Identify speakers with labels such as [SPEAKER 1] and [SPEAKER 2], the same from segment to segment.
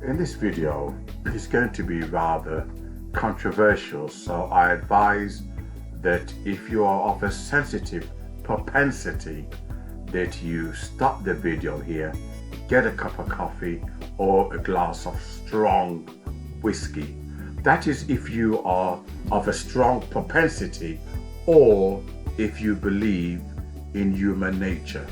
[SPEAKER 1] In this video, it's going to be rather controversial, so I advise that if you are of a sensitive propensity, that you stop the video here, get a cup of coffee or a glass of strong whiskey. That is if you are of a strong propensity or if you believe in human nature.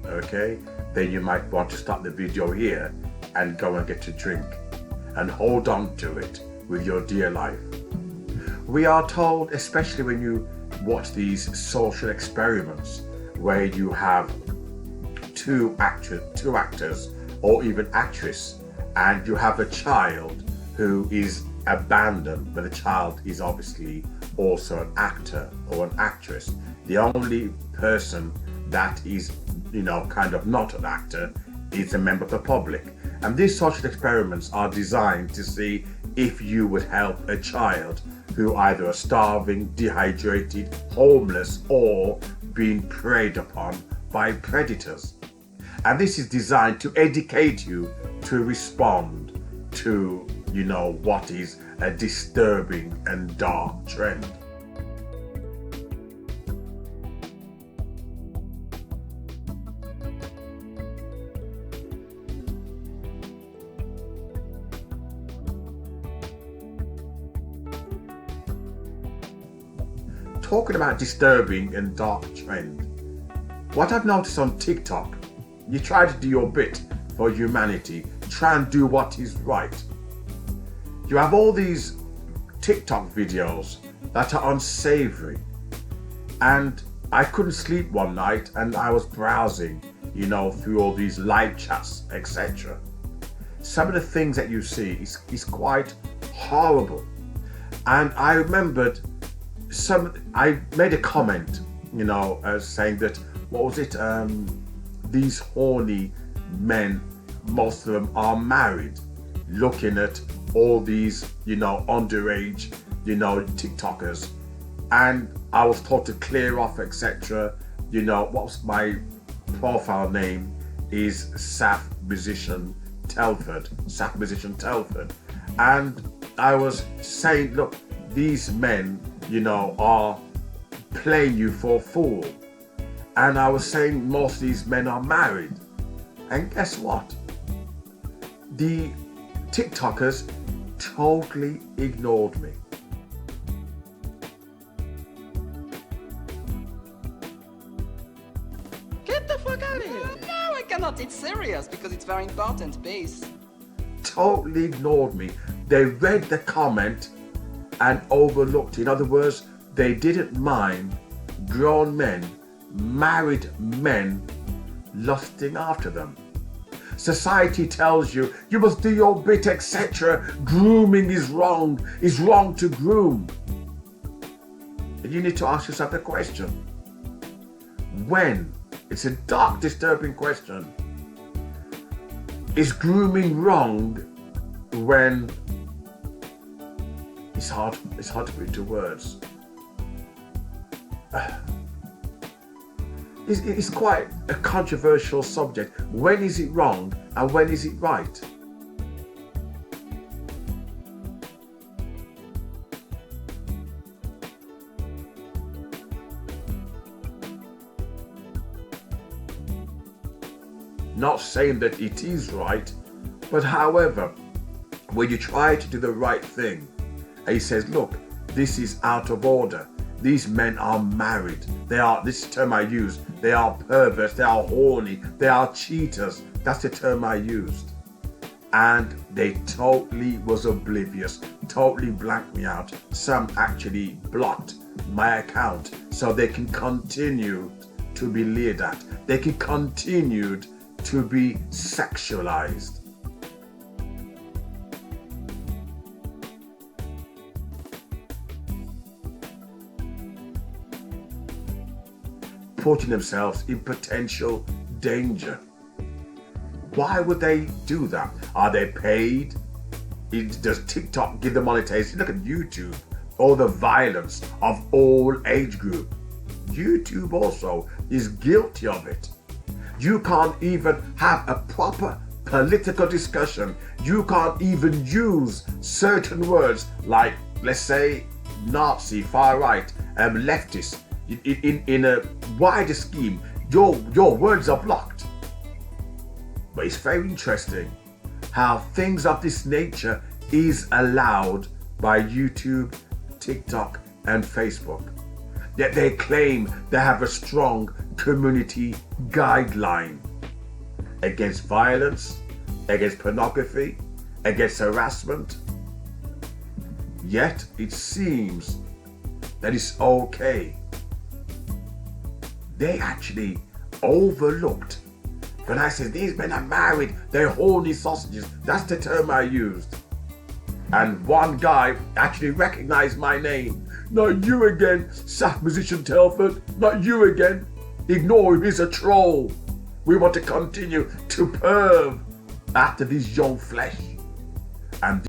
[SPEAKER 1] Okay, then you might want to stop the video here and go and get a drink and hold on to it with your dear life. We are told, especially when you watch these social experiments where you have two actors or even actress, and you have a child who is abandoned, but the child is obviously also an actor or an actress. The only person that is, kind of not an actor is a member of the public. And these social experiments are designed to see if you would help a child who either are starving, dehydrated, homeless, or being preyed upon by predators. And this is designed to educate you to respond to, what is a disturbing and dark trend. Talking about disturbing and dark trend, what I've noticed on TikTok, you try to do your bit for humanity, try and do what is right. You have all these TikTok videos that are unsavory, and I couldn't sleep one night and I was browsing, through all these live chats, etc. Some of the things that you see is quite horrible. And I remembered I made a comment, saying that, what was it? These horny men, most of them are married, looking at all these, underage, TikTokers. And I was told to clear off, etc. What's my profile name is Saf Musician Telford. And I was saying, look, these men, are playing you for a fool. And I was saying most of these men are married. And guess what? The TikTokers totally ignored me.
[SPEAKER 2] Get the fuck out of here! No, I cannot. It's serious because it's very important, please.
[SPEAKER 1] Totally ignored me. They read the comment and overlooked. In other words, they didn't mind grown men, married men, lusting after them. Society tells you, you must do your bit, etc. Grooming is wrong. It's wrong to groom. And you need to ask yourself the question. When? It's a dark, disturbing question. Is grooming wrong when it's hard to put into words. It's quite a controversial subject. When is it wrong and when is it right? Not saying that it is right, but however, when you try to do the right thing, and he says, look, this is out of order. These men are married. This term I use, they are perverts, they are horny, they are cheaters. That's the term I used. And they totally was oblivious, totally blanked me out. Some actually blocked my account so they can continue to be leered at. They can continue to be sexualized. Putting themselves in potential danger. Why would they do that? Are they paid? Does TikTok give them monetization? Look at YouTube. or the violence of all age group. YouTube also is guilty of it. You can't even have a proper political discussion. You can't even use certain words like, let's say, Nazi, far right, leftist. In a wider scheme, your words are blocked. But it's very interesting how things of this nature is allowed by YouTube, TikTok, and Facebook. Yet they claim they have a strong community guideline against violence, against pornography, against harassment. Yet it seems that it's okay. They actually overlooked. When I said these men are married, they're horny sausages, that's the term I used. And one guy actually recognized my name. Not you again, sack musician Telford, not you again. Ignore him, he's a troll. We want to continue to perv after this young flesh. And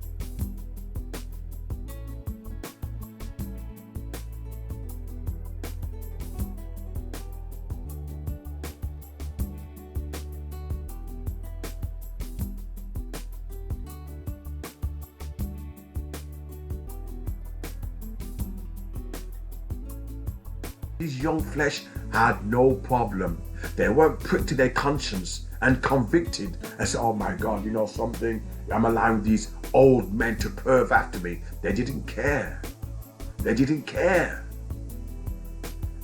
[SPEAKER 1] these young flesh had no problem. They weren't pricked to their conscience and convicted and said, oh my God, you know something? I'm allowing these old men to perv after me. They didn't care. They didn't care.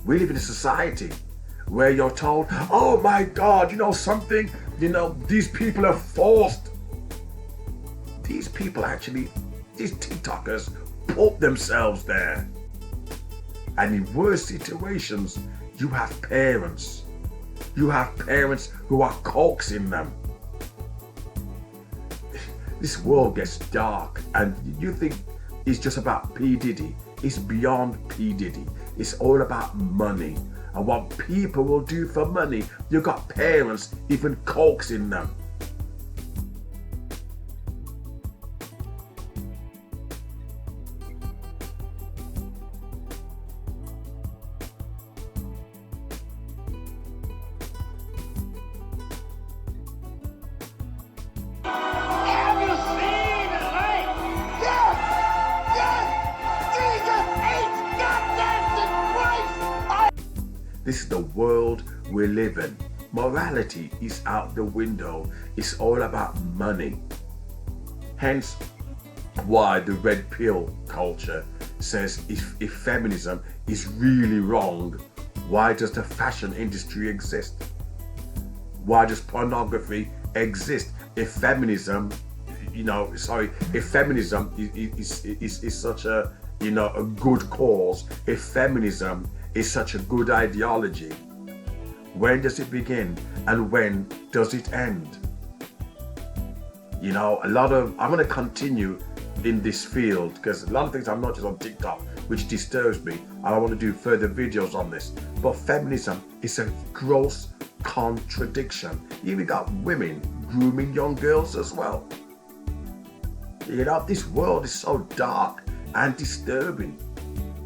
[SPEAKER 1] We live in a society where you're told, oh my God, you know something? You know, these people are forced. These people actually, these TikTokers put themselves there. And in worse situations, you have parents. You have parents who are coaxing them. This world gets dark, and you think it's just about P. Diddy. It's beyond P. Diddy. It's all about money and what people will do for money. You got parents even coaxing them. This is the world we live in. Morality is out the window. It's all about money. Hence why the red pill culture says if feminism is really wrong, why does the fashion industry exist? Why does pornography exist? If feminism, if feminism is such a good cause, if feminism is such a good ideology, when does it begin and when does it end? I'm going to continue in this field because a lot of things I'm not just on TikTok, which disturbs me, and I want to do further videos on this. But feminism is a gross contradiction. Here we got women grooming young girls as well. This world is so dark and disturbing.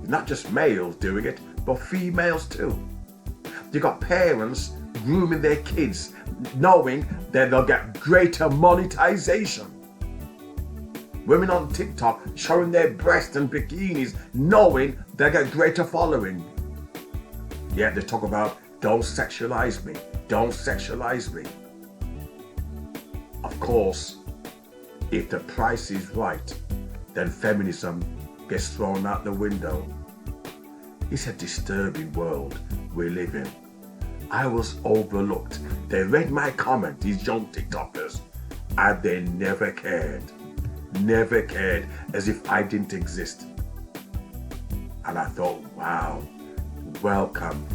[SPEAKER 1] Not just males doing it, but females too. You got parents grooming their kids, knowing that they'll get greater monetization. Women on TikTok showing their breasts and bikinis, knowing they'll get greater following. Yet they talk about, don't sexualize me, don't sexualize me. Of course, if the price is right, then feminism gets thrown out the window. It's a disturbing world we live in. I was overlooked. They read my comment, these young TikTokers, and they never cared. Never cared, as if I didn't exist. And I thought, wow, welcome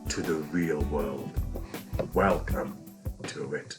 [SPEAKER 1] to the real world. Welcome to it.